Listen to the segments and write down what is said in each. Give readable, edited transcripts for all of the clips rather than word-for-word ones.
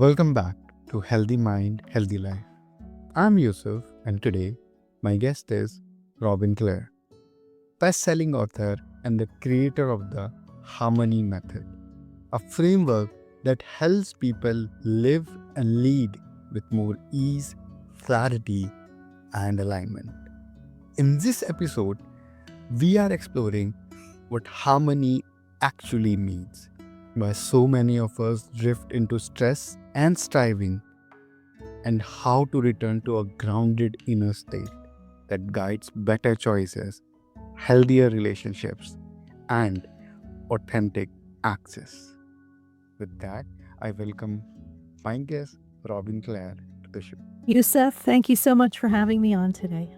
Welcome back to Healthy Mind, Healthy Life. I'm Yusuf, and today my guest is Robin Clare, best-selling author and the creator of the Harmony Method, a framework that helps people live and lead with more ease, clarity, and alignment. In this episode, we are exploring what harmony actually means, why so many of us drift into stress and striving, and how to return to a grounded inner state that guides better choices, healthier relationships, and authentic access. With that, I welcome my guest, Robin Clare, to the show. Yusuf, thank you so much for having me on today.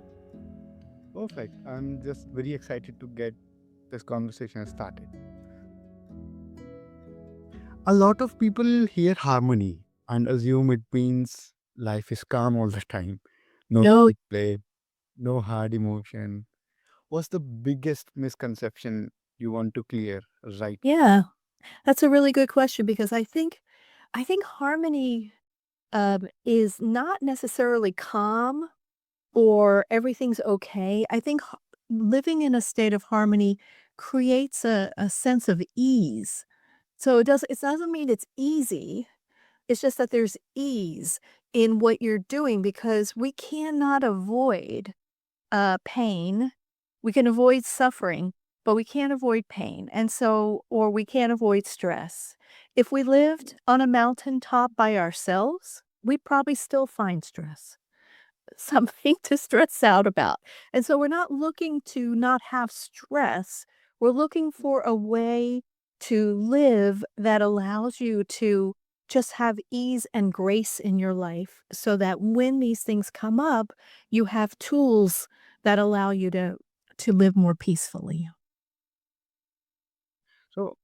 Perfect. I'm just very excited to get this conversation started. A lot of people hear harmony and assume it means life is calm all the time. No No, play, no hard emotion. What's the biggest misconception you want to clear right? yeah, that's a really good question because I think harmony is not necessarily calm or everything's okay. I think living in a state of harmony creates a sense of ease. So it doesn't mean it's easy. It's just that there's ease in what you're doing because we cannot avoid pain. We can avoid suffering, but we can't avoid pain. And so, or we can't avoid stress. If we lived on a mountaintop by ourselves, we'd probably still find stress, something to stress out about. And so we're not looking to not have stress. We're looking for a way to live that allows you to just have ease and grace in your life so that when these things come up, you have tools that allow you to live more peacefully. So,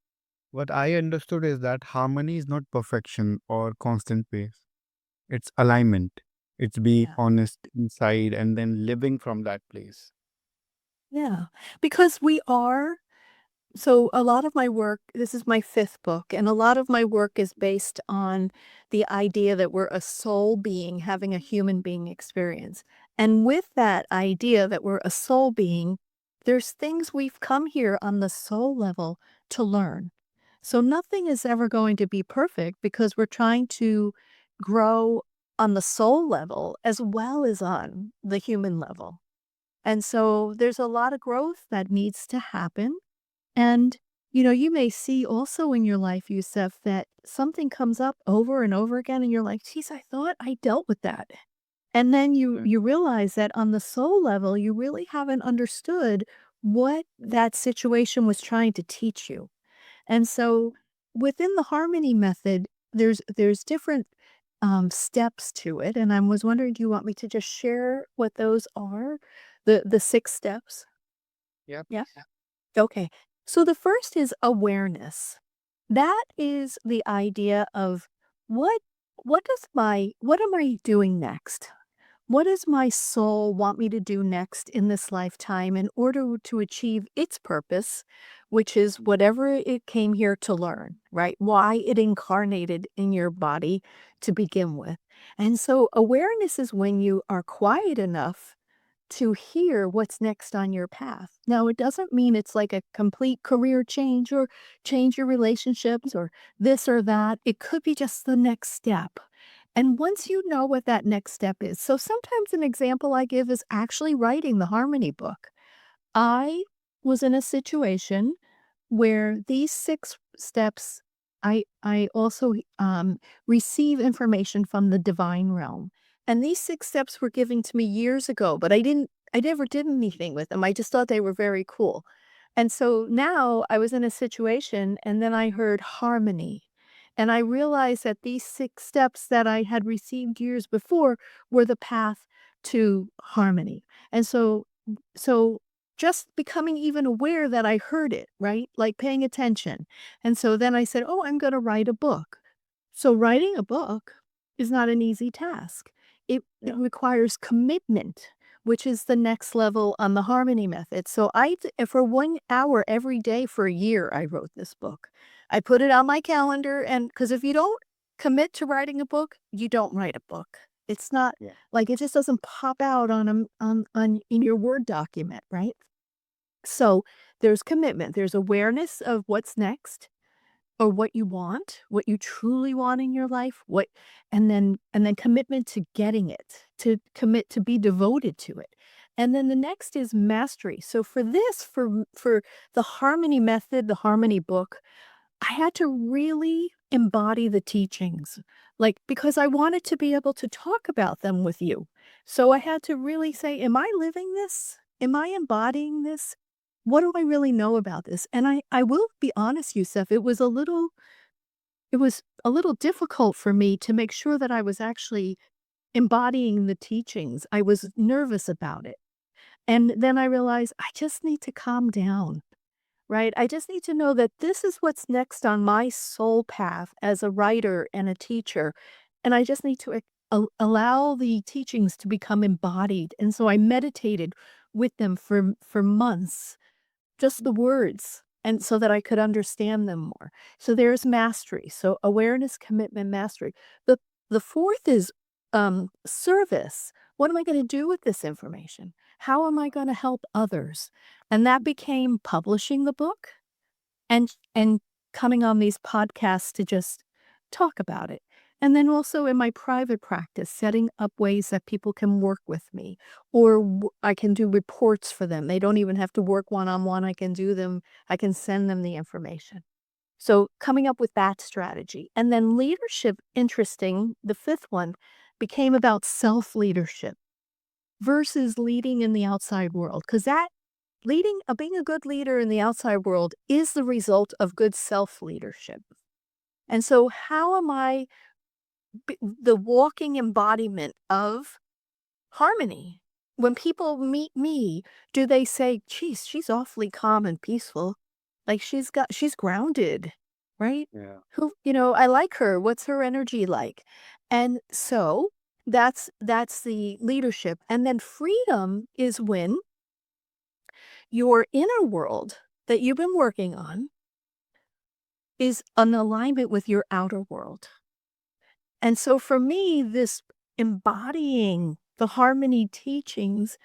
what I understood is that harmony is not perfection or constant pace, it's alignment. It's being Yeah. honest inside and then living from that place. Yeah. Because we are. So a lot of my work, this is my fifth book, and a lot of my work is based on the idea that we're a soul being having a human being experience. And with that idea that we're a soul being, there's things we've come here on the soul level to learn. So nothing is ever going to be perfect because we're trying to grow on the soul level as well as on the human level. And so there's a lot of growth that needs to happen. And, you may see also in your life, Yusuf, that something comes up over and over again, and you're like, geez, I thought I dealt with that. And then you Mm. you realize that on the soul level, you really haven't understood what that situation was trying to teach you. And so within the harmony method, there's different steps to it. And I was wondering, do you want me to just share what those are? The six steps? Yeah, Yeah. please. Okay. So the first is awareness. That is the idea of what what am I doing next? What does my soul want me to do next in this lifetime in order to achieve its purpose, which is whatever it came here to learn, right? Why it incarnated in your body to begin with. And so awareness is when you are quiet enough to hear what's next on your path. Now, it doesn't mean it's like a complete career change or change your relationships or this or that. It could be just the next step. And once you know what that next step is, so sometimes an example I give is actually writing the harmony book. I was in a situation where these six steps, I also receive information from the divine realm. And these six steps were given to me years ago, but I never did anything with them. I just thought they were very cool. And so now I was in a situation and then I heard harmony. And I realized that these six steps that I had received years before were the path to harmony. And so just becoming even aware that I heard it, right? Like paying attention. And so then I said, "Oh, I'm gonna write a book." So writing a book is not an easy task. It requires commitment, which is the next level on the harmony method. So for 1 hour every day for a year, I wrote this book. I put it on my calendar, and because if you don't commit to writing a book, you don't write a book. It's not Yeah. like it just doesn't pop out on in your Word document, right? So there's commitment, there's awareness of what's next or what you want, what you truly want in your life, what and then commitment to getting it, to commit to be devoted to it. And then the next is mastery. So for this, for the harmony method, the harmony book, I had to really embody the teachings, like, because I wanted to be able to talk about them with you. So I had to really say, am I living this? Am I embodying this? What do I really know about this? And I will be honest, Yusuf, it was a little difficult for me to make sure that I was actually embodying the teachings. I was nervous about it. And then I realized I just need to calm down. Right? I just need to know that this is what's next on my soul path as a writer and a teacher. And I just need to allow the teachings to become embodied. And so I meditated with them for months, just the words, and so that I could understand them more. So there's mastery. So awareness, commitment, mastery. The the fourth is service. What am I going to do with this information? How am I going to help others? And that became publishing the book and coming on these podcasts to just talk about it. And then also in my private practice, setting up ways that people can work with me, or I can do reports for them. They don't even have to work one on one. I can do them, I can send them the information. So coming up with that strategy. And then leadership, interesting, the fifth one became about self leadership versus leading in the outside world. Because that being a good leader in the outside world is the result of good self leadership. And so, how am I the walking embodiment of harmony? When people meet me, do they say, geez, she's awfully calm and peaceful? Like she's grounded, right? Yeah. I like her. What's her energy like? And so that's the leadership. And then freedom is when your inner world that you've been working on is an alignment with your outer world. And so for me, this embodying the harmony teachings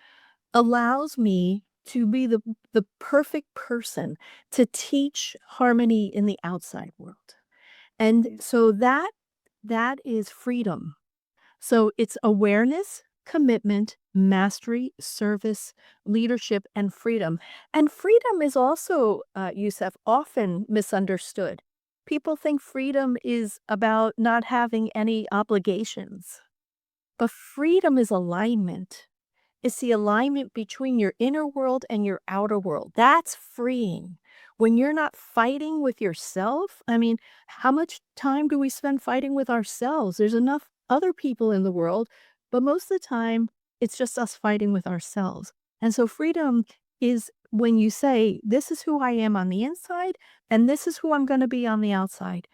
allows me to be the perfect person to teach harmony in the outside world. And so that is freedom. So it's awareness, commitment, mastery, service, leadership, and freedom. And freedom is also, Yusuf, often misunderstood. People think freedom is about not having any obligations, but freedom is alignment. It's the alignment between your inner world and your outer world. That's freeing. When you're not fighting with yourself, I mean, how much time do we spend fighting with ourselves? There's enough other people in the world, but most of the time, it's just us fighting with ourselves. And so freedom is when you say, this is who I am on the inside, and this is who I'm going to be on the outside.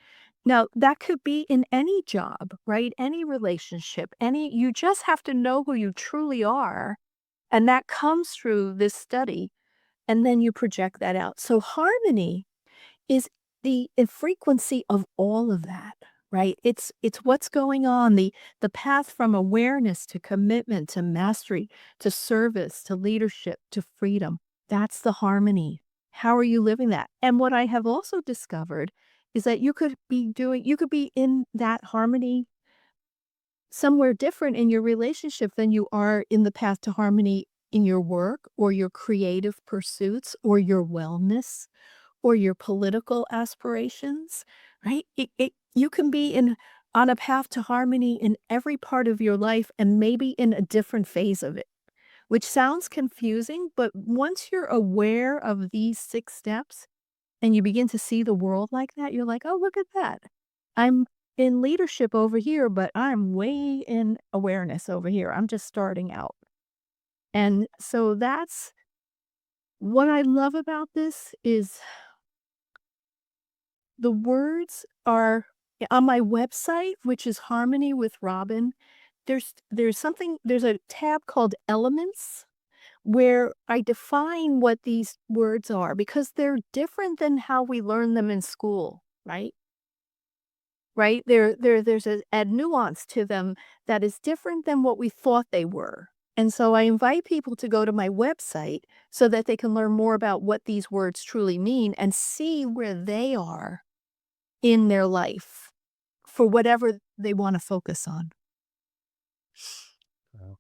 Now, that could be in any job, right? Any relationship, you just have to know who you truly are. And that comes through this study. And then you project that out. So harmony is the frequency of all of that, right? It's what's going on, the path from awareness to commitment to mastery to service to leadership to freedom. That's the harmony. How are you living that? And what I have also discovered is that you could be in that harmony somewhere different in your relationship than you are in the path to harmony in your work or your creative pursuits or your wellness or your political aspirations, right? You can be on a path to harmony in every part of your life and maybe in a different phase of it, which sounds confusing, but once you're aware of these 6 steps and you begin to see the world like that, you're like, oh, look at that. I'm in leadership over here, but I'm way in awareness over here. I'm just starting out. And so that's what I love about this is the words are on my website, which is Harmony with Robin. There's a tab called Elements where I define what these words are because they're different than how we learn them in school, right? right? There's a nuance to them that is different than what we thought they were. And so I invite people to go to my website so that they can learn more about what these words truly mean and see where they are in their life for whatever they want to focus on. Uh,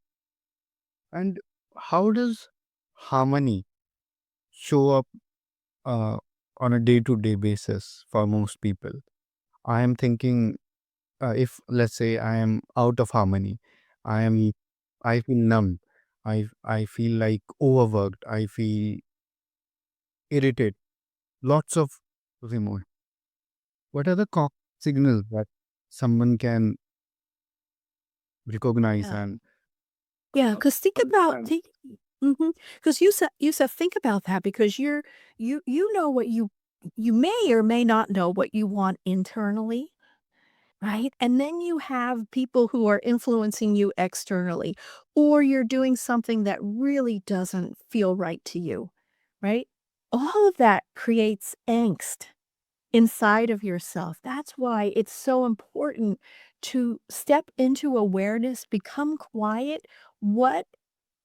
And how does harmony show up uh, on a day-to-day basis for most people? I am thinking, if let's say I am out of harmony, I am, I feel numb, I feel like overworked, I feel irritated, lots of emotion. What are the signals that someone can recognize Yeah. and Yeah, because think about understand? think because you said think about that because you know what you may or may not know what you want internally, right? And then you have people who are influencing you externally, or you're doing something that really doesn't feel right to you, right? All of that creates angst inside of yourself. That's why it's so important to step into awareness, become quiet. What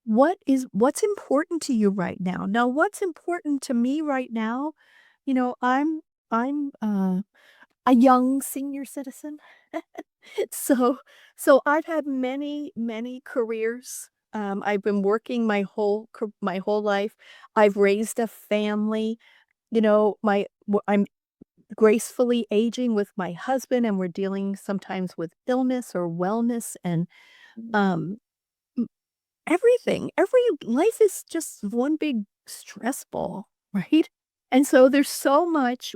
what's important to you right now? Now, what's important to me right now, I'm a young senior citizen. So I've had many, many careers. I've been working my whole life. I've raised a family. I'm gracefully aging with my husband, and we're dealing sometimes with illness or wellness and, um everything. Every life is just one big stress ball, right? And so there's so much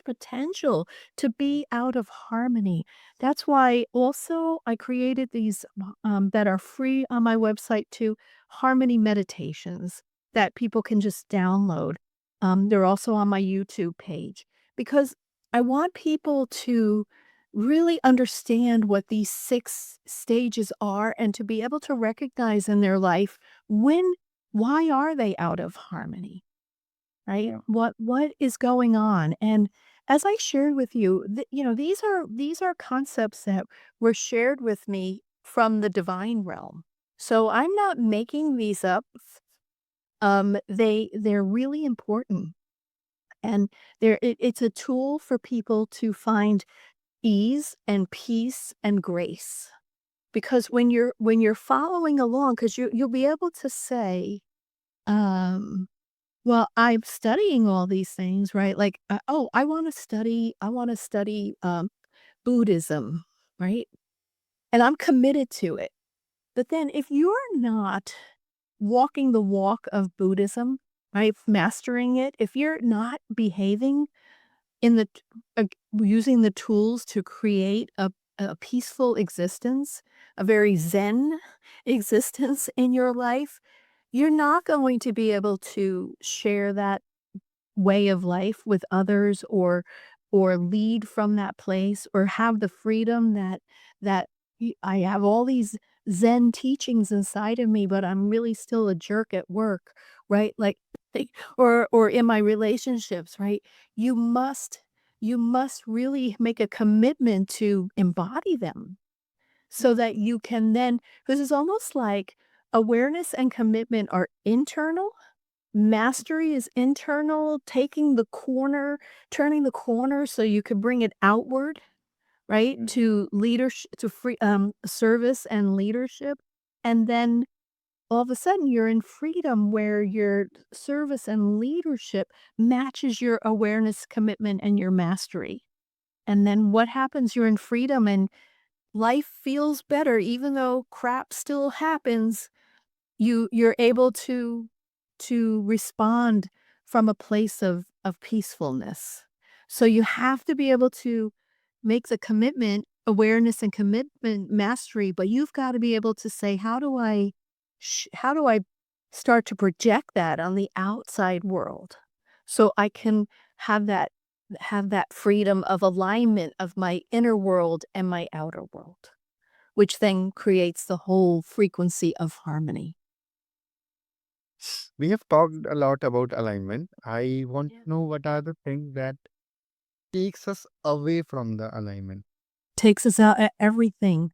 potential to be out of harmony. That's why also I created these that are free on my website too, harmony meditations that people can just download. They're also on my YouTube page because I want people to really understand what these 6 stages are and to be able to recognize in their life when why are they out of harmony, right? Yeah. What is going on? And as I shared with you, these are concepts that were shared with me from the divine realm. So I'm not making these up. They're really important, and it's a tool for people to find ease and peace and grace. Because when you're following along, because you'll be able to say, "Well, I'm studying all these things," right? Like, "Oh, I wanna study, Buddhism," right? And I'm committed to it. But then if you're not walking the walk of Buddhism, right, mastering it, if you're not behaving in the t using the tools to create a peaceful existence, a very zen existence in your life, you're not going to be able to share that way of life with others or lead from that place or have the freedom that I have all these zen teachings inside of me, but I'm really still a jerk at work, right? Like or in my relationships, right? You must you must really make a commitment to embody them so that you can then because it's almost like awareness and commitment are internal. Mastery is internal, taking the corner, turning the corner so you could bring it outward, right? Mm. To leadership, to free service and leadership. And then all of a sudden you're in freedom where your service and leadership matches your awareness, commitment, and your mastery. And then what happens? You're in freedom and life feels better, even though crap still happens. You're able to respond from a place of peacefulness. So you have to be able to make the commitment, awareness and commitment mastery, but you've got to be able to say, how do I start to project that on the outside world so I can have that have that freedom of alignment of my inner world and my outer world, which then creates the whole frequency of harmony. We have talked a lot about alignment. I want Yeah. to know what are the things that takes us away from the alignment. Takes us out at everything.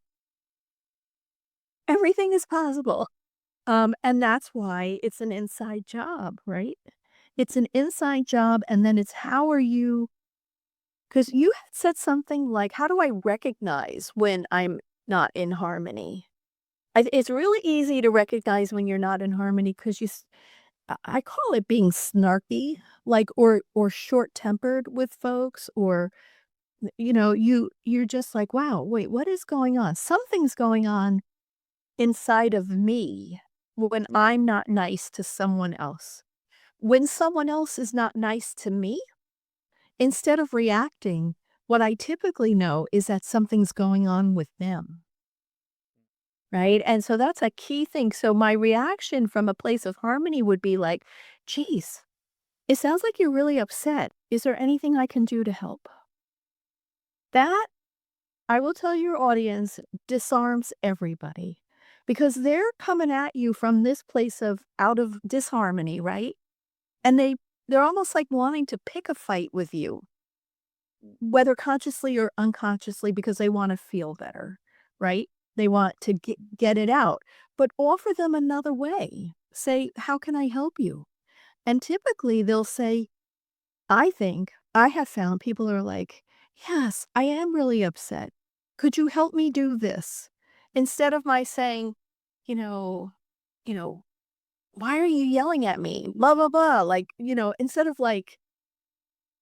Everything is possible. And that's why it's an inside job, right? It's an inside job, and then it's how are you, because you had said something like, "How do I recognize when I'm not in harmony?" It's really easy to recognize when you're not in harmony because I call it being snarky, like, or short-tempered with folks, or, you're just like, "Wow, wait, what is going on?" Something's going on inside of me when I'm not nice to someone else. When someone else is not nice to me, instead of reacting, what I typically know is that something's going on with them, right? And so that's a key thing. So my reaction from a place of harmony would be like, geez, it sounds like you're really upset. Is there anything I can do to help? That, I will tell your audience, disarms everybody because they're coming at you from this place of out of disharmony, right? And they're almost like wanting to pick a fight with you, whether consciously or unconsciously, because they want to feel better, right? They want to get it out, but offer them another way. Say, how can I help you? And typically they'll say, I think I have found people are like, yes, I am really upset. Could you help me do this? Instead of my saying, you know, you know, why are you yelling at me? Blah, blah, blah. Like, instead of like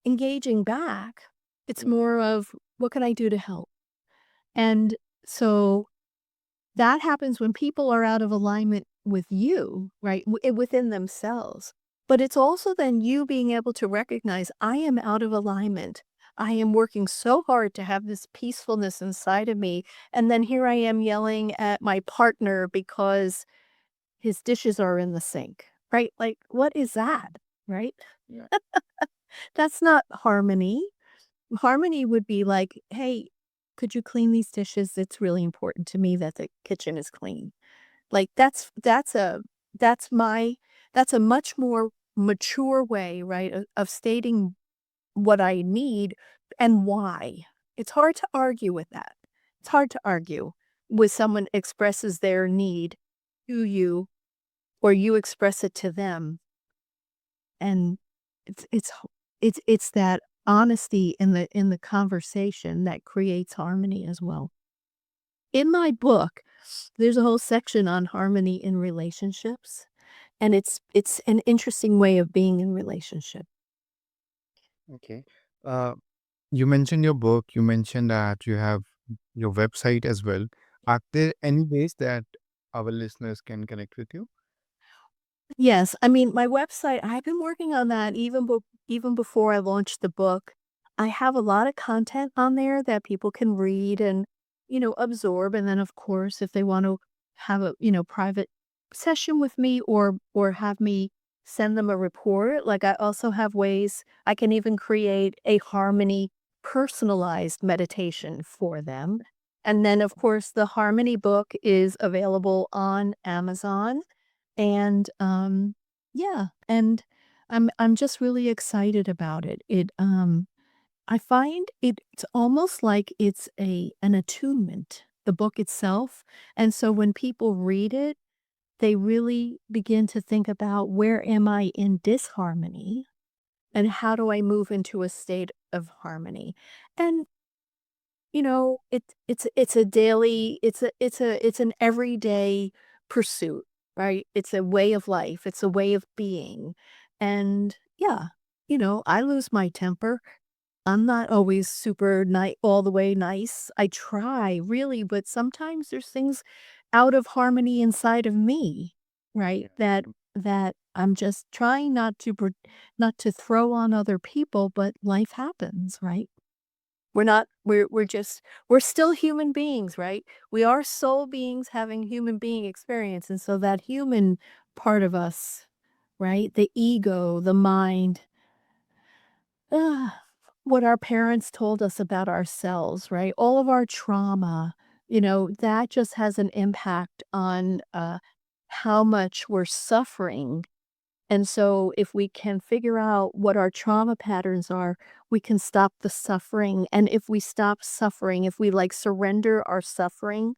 engaging back, it's more of what can I do to help? And so that happens when people are out of alignment with you, right? Within themselves. But it's also then you being able to recognize I am out of alignment. I am working so hard to have this peacefulness inside of me. And then here I am yelling at my partner because his dishes are in the sink, right? Like, what is that? Right? Yeah. That's not harmony. Harmony would be like, "Hey, could you clean these dishes? It's really important to me that the kitchen is clean." Like, that's my that's a much more mature way, right, of stating what I need and why. It's hard to argue with that. It's hard to argue with someone expresses their need to you or you express it to them, and it's that honesty in the conversation that creates harmony as well. In my book, there's a whole section on harmony in relationships, and it's an interesting way of being in relationship. Okay. Uh, you mentioned your book. You mentioned that you have your website as well. Are there any ways that our listeners can connect with you? Yes, I mean, my website, I've been working on that even before I launched the book. I have a lot of content on there that people can read and, absorb, and then, of course, if they want to have a, private session with me or have me send them a report, like, I also have ways I can even create a harmony personalized meditation for them. And then, of course, the harmony book is available on Amazon and, yeah, and I'm just really excited about it. I find it's almost like it's an attunement, the book itself, and so when people read it, they really begin to think about where am I in disharmony, and how do I move into a state of harmony? And it's a daily it's an everyday pursuit, right? It's a way of life, it's a way of being, and yeah, I lose my temper. I'm not always super all the way nice. I try, really, but sometimes there's things out of harmony inside of me, right? Yeah. That I'm just trying not to throw on other people, but life happens, right? We're not we're just we're still human beings, right? We are soul beings having human being experience, and so that human part of us, right? The ego, the mind, ah, what our parents told us about ourselves, right? All of our trauma, that just has an impact on, how much we're suffering And so if we can figure out what our trauma patterns are, we can stop the suffering. And if we stop suffering, if we like surrender our suffering,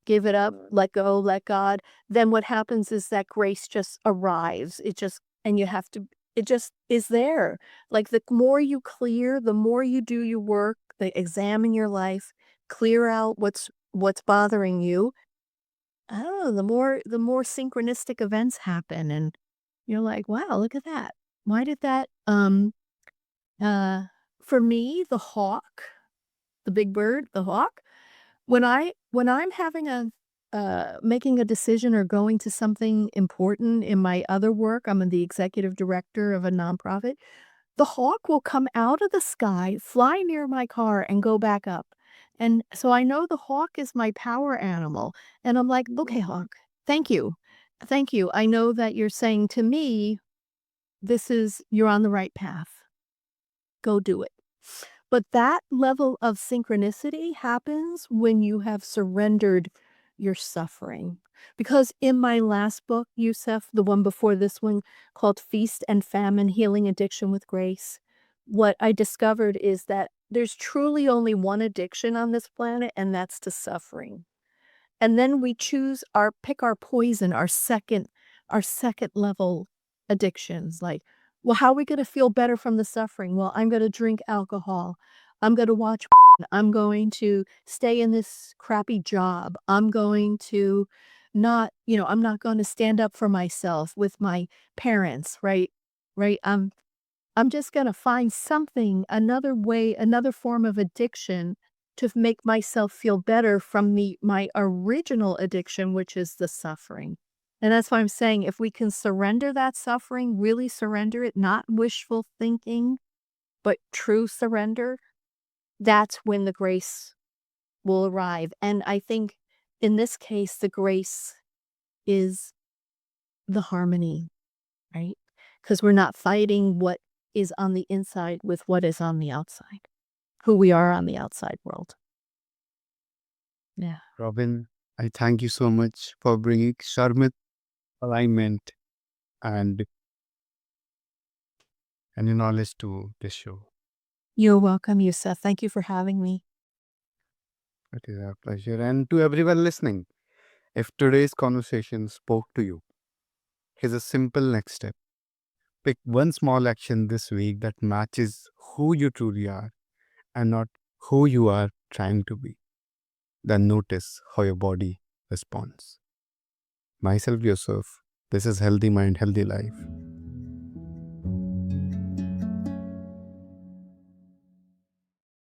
give it up, let go, let God, then what happens is that grace just arrives. And you have to, it just is there. Like the more you clear, the more you do your work, examine your life, clear out what's bothering you. I don't know, the more synchronistic events happen and you're like, wow, look at that. Why did that uh for me, the hawk, the big bird, the hawk, when I'm having a making a decision or going to something important in my other work, I'm the executive director of a nonprofit, the hawk will come out of the sky, fly near my car, and go back up. And so I know the hawk is my power animal. And I'm like, okay, hawk, thank you. Thank you. I know that you're saying to me, you're on the right path. Go do it. But that level of synchronicity happens when you have surrendered your suffering. Because in my last book, Yusuf, the one before this one called Feast and Famine Healing Addiction with Grace, what I discovered is that there's truly only one addiction on this planet, and that's to suffering. And then we pick our poison, our second level addictions. Like, well, how are we gonna feel better from the suffering? Well, I'm gonna drink alcohol. I'm gonna watch I'm going to stay in this crappy job. I'm going to I'm not gonna stand up for myself with my parents, right? Right? I'm just gonna find something, another way, another form of addiction to make myself feel better from my original addiction, which is the suffering. And that's why I'm saying if we can surrender that suffering, really surrender it, not wishful thinking, but true surrender, that's when the grace will arrive. And I think in this case, the grace is the harmony, right? Because we're not fighting what is on the inside with what is on the outside, who we are on the outside world. Yeah. Robin, I thank you so much for bringing Sharmit alignment and your knowledge to this show. You're welcome, Yusuf. Thank you for having me. It is our pleasure. And to everyone listening, if today's conversation spoke to you, here's a simple next step. Pick one small action this week that matches who you truly are and not who you are trying to be. Then notice how your body responds. Myself, Yusuf. This is Healthy Mind, Healthy Life.